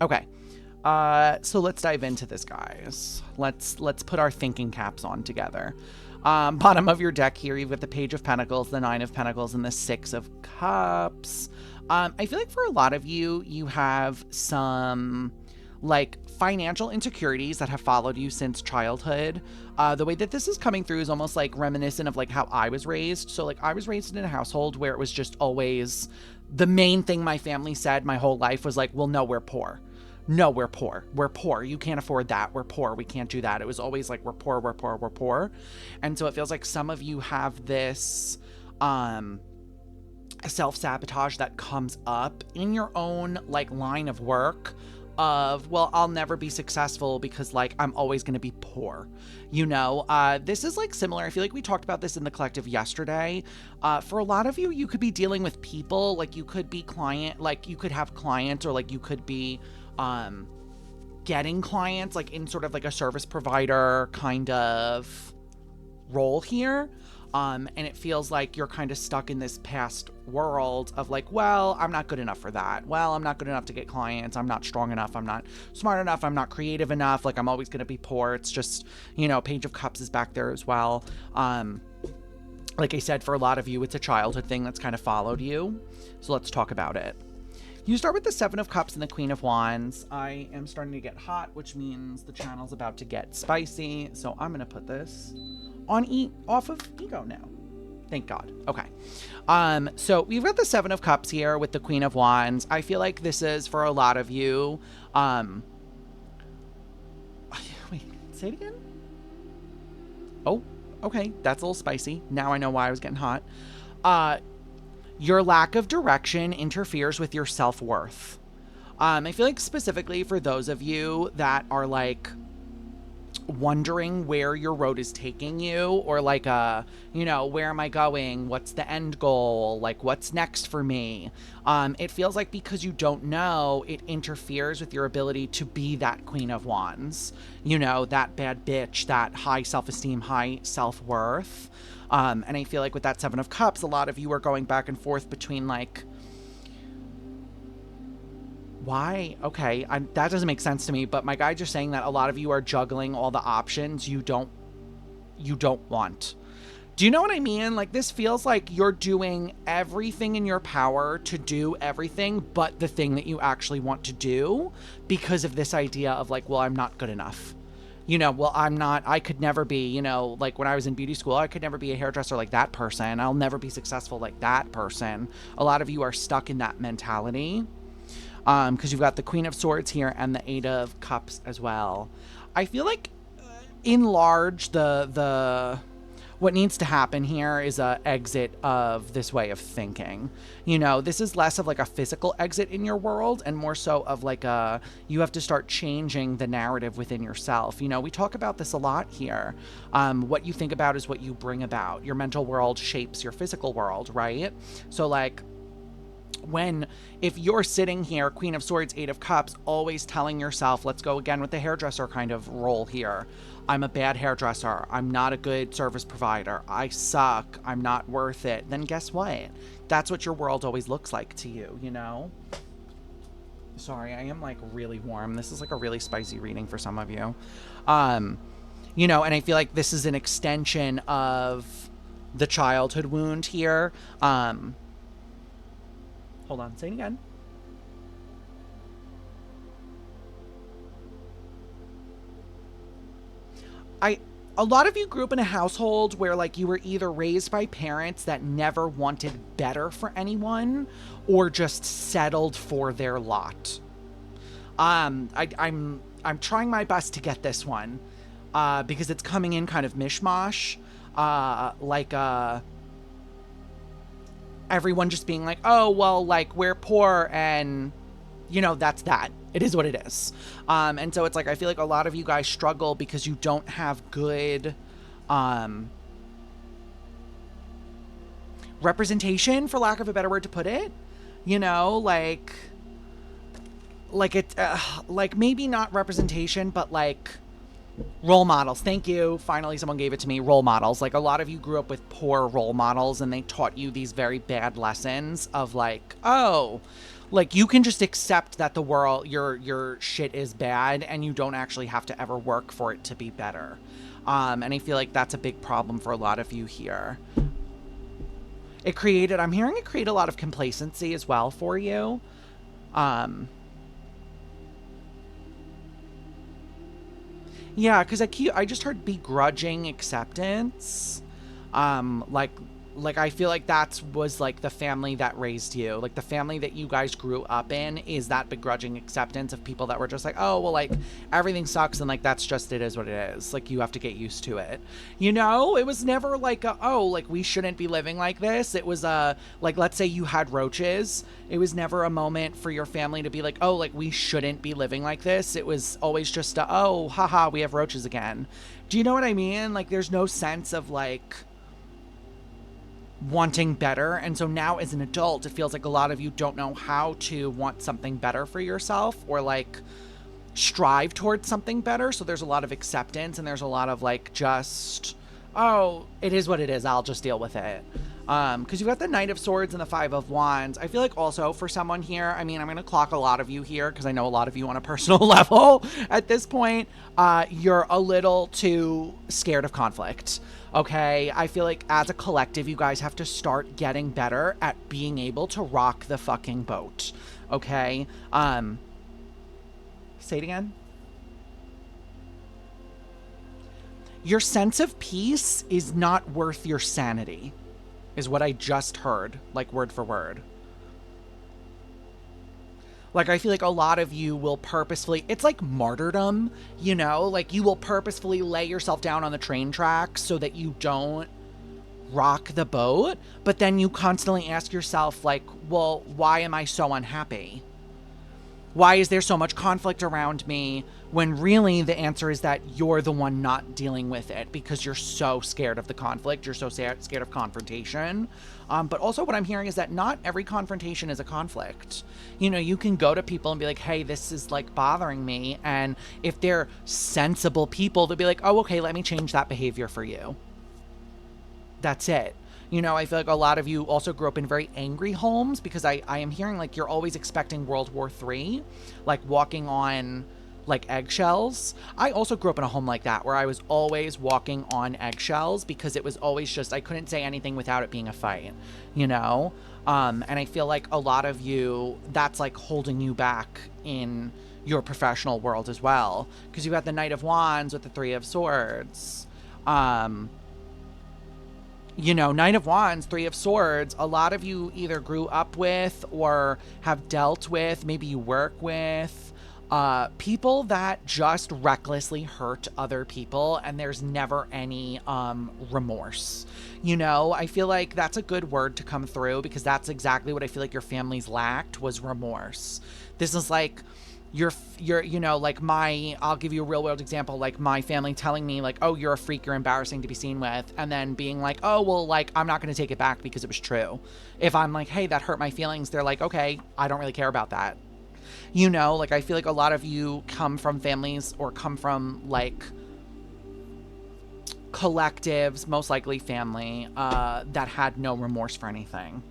Okay. So let's dive into this, guys. Let's put our thinking caps on together. Bottom of your deck here, you've got the Page of Pentacles, the Nine of Pentacles, and the Six of Cups. I feel like for a lot of you, you have some like financial insecurities that have followed you since childhood. The way that this is coming through is almost like reminiscent of like how I was raised. So like I was raised in a household where it was just always the main thing my family said my whole life was like, well, no, we're poor. No, we're poor. We're poor. You can't afford that. We're poor. We can't do that. It was always like, we're poor, we're poor, we're poor. And so it feels like some of you have this self-sabotage that comes up in your own like line of work of, well, I'll never be successful because like I'm always going to be poor. You know, this is like similar. I feel like we talked about this in the collective yesterday. For a lot of you, you could be dealing with people, like you could be client, like you could have clients, or like you could be getting clients like in sort of like a service provider kind of role here. And it feels like you're kind of stuck in this past world of like, well, I'm not good enough for that. Well, I'm not good enough to get clients. I'm not strong enough. I'm not smart enough. I'm not creative enough. Like I'm always going to be poor. It's just, you know, Page of Cups is back there as well. Like I said, for a lot of you, it's a childhood thing that's kind of followed you. So let's talk about it. You start with the Seven of Cups and the Queen of Wands. I am starting to get hot, which means the channel's about to get spicy. So I'm going to put this on off of ego now. Thank God. Okay. So we've got the Seven of Cups here with the Queen of Wands. I feel like this is for a lot of you. Wait, say it again. Oh, okay. That's a little spicy. Now I know why I was getting hot. Your lack of direction interferes with your self-worth. I feel like specifically for those of you that are like wondering where your road is taking you, or like, you know, where am I going? What's the end goal? Like, what's next for me? It feels like because you don't know, it interferes with your ability to be that Queen of Wands, you know, that bad bitch, that high self-esteem, high self-worth. And I feel like with that Seven of Cups, a lot of you are going back and forth between like, why? Okay, that doesn't make sense to me, but my guide just saying that a lot of you are juggling all the options you don't want. Do you know what I mean? Like, this feels like you're doing everything in your power to do everything but the thing that you actually want to do because of this idea of like, well, I'm not good enough. You know, well, I could never be, you know, like when I was in beauty school, I could never be a hairdresser like that person. I'll never be successful like that person. A lot of you are stuck in that mentality. Because you've got the Queen of Swords here and the Eight of Cups as well. I feel like in large, what needs to happen here is a exit of this way of thinking. You know, this is less of like a physical exit in your world and more so of like you have to start changing the narrative within yourself. You know, we talk about this a lot here. What you think about is what you bring about. Your mental world shapes your physical world, right? So like, if you're sitting here, Queen of Swords, Eight of Cups, always telling yourself, let's go again with the hairdresser kind of role here. I'm a bad hairdresser. I'm not a good service provider. I suck. I'm not worth it. Then guess what? That's what your world always looks like to you, you know? Sorry, I am like really warm. This is like a really spicy reading for some of you. You know, and I feel like this is an extension of the childhood wound here. Hold on, say it again. A lot of you grew up in a household where like you were either raised by parents that never wanted better for anyone or just settled for their lot. I'm trying my best to get this one because it's coming in kind of mishmash, everyone just being like, oh, well, like, we're poor and, you know, that's that. It is what it is. And so it's like, I feel like a lot of you guys struggle because you don't have good representation, for lack of a better word to put it. You know, like it's, like, maybe not representation, but like role models. Thank you. Finally, someone gave it to me. Role models. Like, a lot of you grew up with poor role models and they taught you these very bad lessons of like, oh, Like, you can just accept that the world, your shit is bad, and you don't actually have to ever work for it to be better. And I feel like that's a big problem for a lot of you here. I'm hearing it create a lot of complacency as well for you. Yeah, because I just heard begrudging acceptance. Like I feel like that was like the family that raised you, like the family that you guys grew up in, is that begrudging acceptance of people that were just like, oh well, like everything sucks and like that's just, it is what it is, like you have to get used to it. You know, it was never like oh, like we shouldn't be living like this. It was like, let's say you had roaches, it was never a moment for your family to be like, oh, like we shouldn't be living like this. It was always just oh, haha, we have roaches again. Do you know what I mean? Like there's no sense of like wanting better. And so now as an adult, it feels like a lot of you don't know how to want something better for yourself, or like strive towards something better. So there's a lot of acceptance, and there's a lot of like, just, oh, it is what it is, I'll just deal with it. Because you've got the Knight of Swords and the Five of Wands. I feel like also for someone here, I mean, I'm going to clock a lot of you here because I know a lot of you on a personal level at this point, you're a little too scared of conflict. Okay, I feel like as a collective, you guys have to start getting better at being able to rock the fucking boat. Okay, say it again. Your sense of peace is not worth your sanity, is what I just heard, like word for word. Like, I feel like a lot of you will purposefully, it's like martyrdom, you know? Like, you will purposefully lay yourself down on the train tracks so that you don't rock the boat. But then you constantly ask yourself, like, well, why am I so unhappy? Why is there so much conflict around me? When really the answer is that you're the one not dealing with it because you're so scared of the conflict. You're so scared of confrontation. But also what I'm hearing is that not every confrontation is a conflict. You know, you can go to people and be like, hey, this is like bothering me. And if they're sensible people, they'll be like, oh, okay, let me change that behavior for you. That's it. You know, I feel like a lot of you also grew up in very angry homes, because I am hearing like you're always expecting World War III, like walking on like eggshells. I also grew up in a home like that, where I was always walking on eggshells, because it was always just, I couldn't say anything without it being a fight, you know? And I feel like a lot of you, that's like holding you back in your professional world as well, because you got the Knight of Wands with the Three of Swords. You know, Knight of Wands, Three of Swords, a lot of you either grew up with or have dealt with, maybe you work with, people that just recklessly hurt other people, and there's never any remorse. You know, I feel like that's a good word to come through, because that's exactly what I feel like your families lacked, was remorse. This is like you're, you know, like I'll give you a real world example, like my family telling me like, oh, you're a freak, you're embarrassing to be seen with. And then being like, oh, well, like, I'm not going to take it back because it was true. If I'm like, hey, that hurt my feelings, they're like, okay, I don't really care about that. You know, like, I feel like a lot of you come from families, or come from like collectives, most likely family, that had no remorse for anything.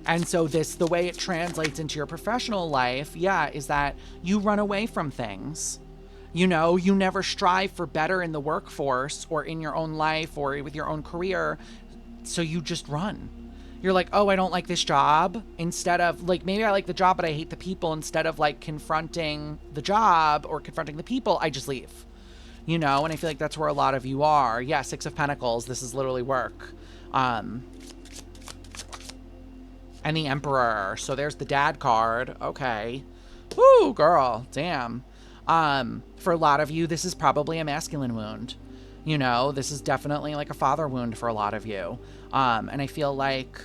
And so the way it translates into your professional life, yeah, is that you run away from things. You know, you never strive for better in the workforce or in your own life or with your own career. So you just run. You're like, oh, I don't like this job. Instead of like, maybe I like the job, but I hate the people. Instead of like confronting the job or confronting the people, I just leave. You know, and I feel like that's where a lot of you are. Yeah, Six of Pentacles. This is literally work. And the Emperor. So there's the dad card. Okay. Woo, girl. Damn. For a lot of you, this is probably a masculine wound. You know, this is definitely like a father wound for a lot of you. And I feel like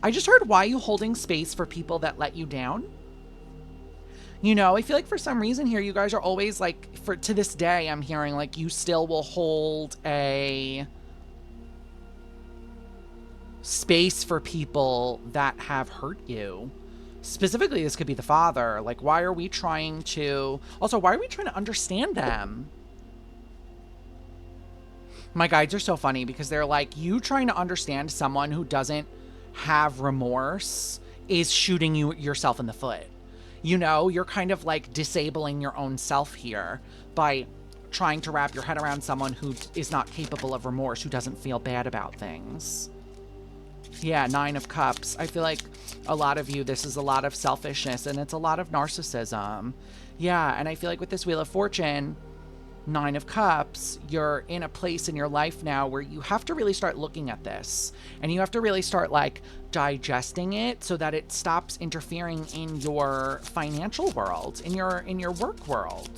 I just heard, why are you holding space for people that let you down? You know, I feel like for some reason here, you guys are always like, to this day, I'm hearing like you still will hold a space for people that have hurt you. Specifically, this could be the father. Like, why are we trying to... Also, why are we trying to understand them? My guides are so funny because they're like, you trying to understand someone who doesn't have remorse is shooting yourself in the foot. You know, you're kind of like disabling your own self here by trying to wrap your head around someone who is not capable of remorse, who doesn't feel bad about things. Yeah, 9 of Cups. I feel like a lot of you, this is a lot of selfishness and it's a lot of narcissism. Yeah, and I feel like with this Wheel of Fortune, 9 of Cups, you're in a place in your life now where you have to really start looking at this. And you have to really start, like, digesting it so that it stops interfering in your financial world, in your work world.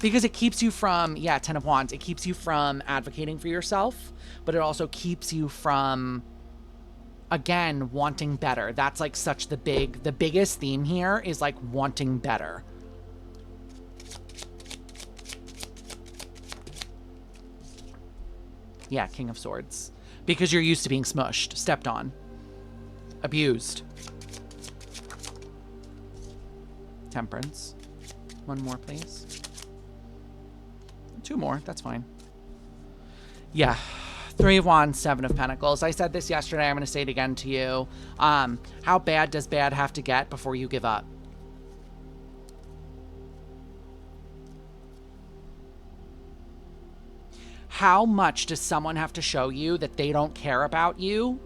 Because it keeps you from, yeah, 10 of Wands, it keeps you from advocating for yourself, but it also keeps you from, again, wanting better. That's, like, such the biggest theme here is, like, wanting better. Yeah, King of Swords. Because you're used to being smushed, stepped on, abused. Temperance. 1 more, please. 2 more, that's fine. Yeah. 3 of Wands, 7 of Pentacles. I said this yesterday, I'm going to say it again to you. How bad does bad have to get before you give up? How much does someone have to show you that they don't care about you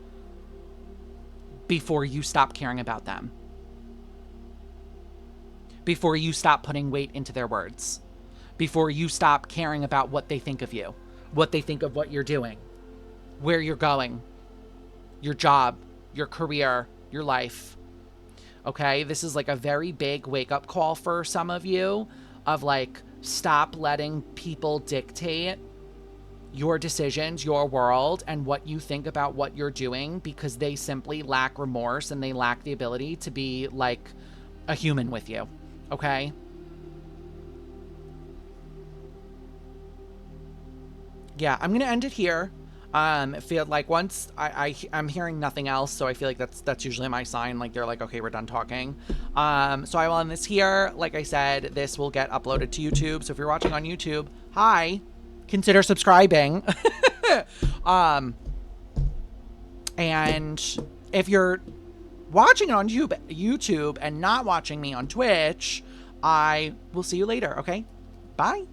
before you stop caring about them? Before you stop putting weight into their words? Before you stop caring about what they think of you? What they think of what you're doing? Where you're going? Your job? Your career? Your life? Okay? This is like a very big wake-up call for some of you of like, stop letting people dictate your decisions, your world, and what you think about what you're doing because they simply lack remorse and they lack the ability to be like a human with you. Okay? Yeah, I'm gonna end it here. Feel like once I'm hearing nothing else, so I feel like that's usually my sign. Like they're like, okay, we're done talking. So I will end this here. Like I said, this will get uploaded to YouTube. So if you're watching on YouTube, hi. Consider subscribing. And if you're watching it on YouTube and not watching me on Twitch, I will see you later, okay? Bye.